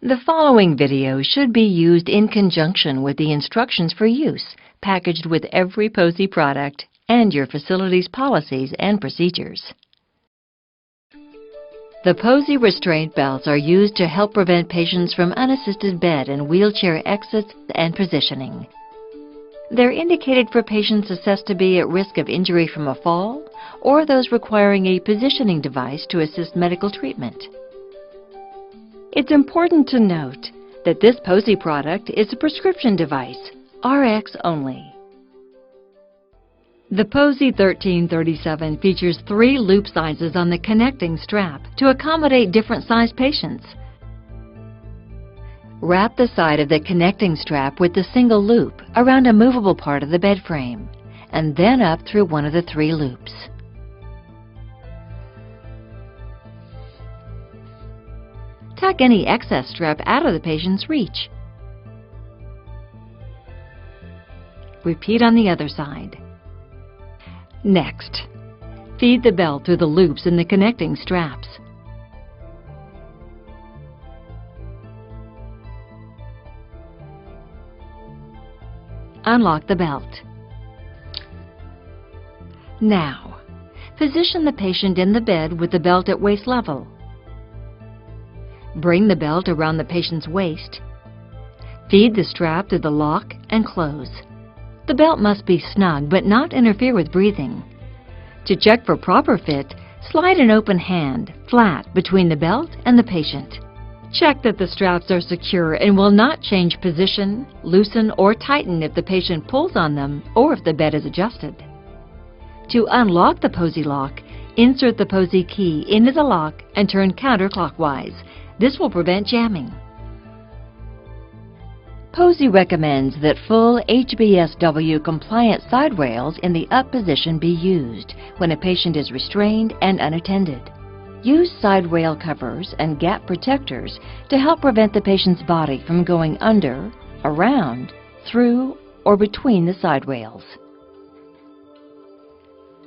The following video should be used in conjunction with the instructions for use, packaged with every Posey product and your facility's policies and procedures. The Posey restraint belts are used to help prevent patients from unassisted bed and wheelchair exits and positioning. They're indicated for patients assessed to be at risk of injury from a fall or those requiring a positioning device to assist medical treatment. It's important to note that this Posey product is a prescription device, RX only. The Posey 1337 features 3 loop sizes on the connecting strap to accommodate different size patients. Wrap the side of the connecting strap with the single loop around a movable part of the bed frame, and then up through one of the 3 loops. Tuck any excess strap out of the patient's reach. Repeat on the other side. Next, feed the belt through the loops in the connecting straps. Unlock the belt. Now, position the patient in the bed with the belt at waist level. Bring the belt around the patient's waist. Feed the strap through the lock and close. The belt must be snug but not interfere with breathing. To check for proper fit, slide an open hand flat between the belt and the patient. Check that the straps are secure and will not change position, loosen, or tighten if the patient pulls on them or if the bed is adjusted. To unlock the Posey lock, insert the Posey key into the lock and turn counterclockwise. This will prevent jamming. Posey recommends that full HBSW compliant side rails in the up position be used when a patient is restrained and unattended. Use side rail covers and gap protectors to help prevent the patient's body from going under, around, through, or between the side rails.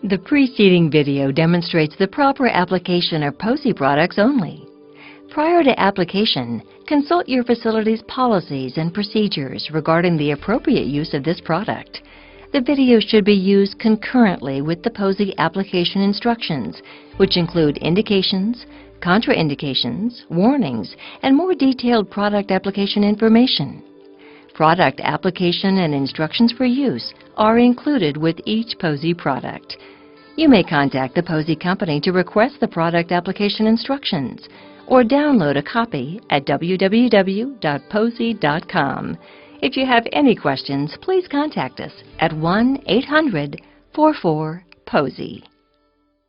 The preceding video demonstrates the proper application of Posey products only. Prior to application, consult your facility's policies and procedures regarding the appropriate use of this product. The video should be used concurrently with the Posey application instructions, which include indications, contraindications, warnings, and more detailed product application information. Product application and instructions for use are included with each Posey product. You may contact the Posey Company to request the product application instructions, or download a copy at www.posey.com. If you have any questions, please contact us at 1-800-44-POSEY.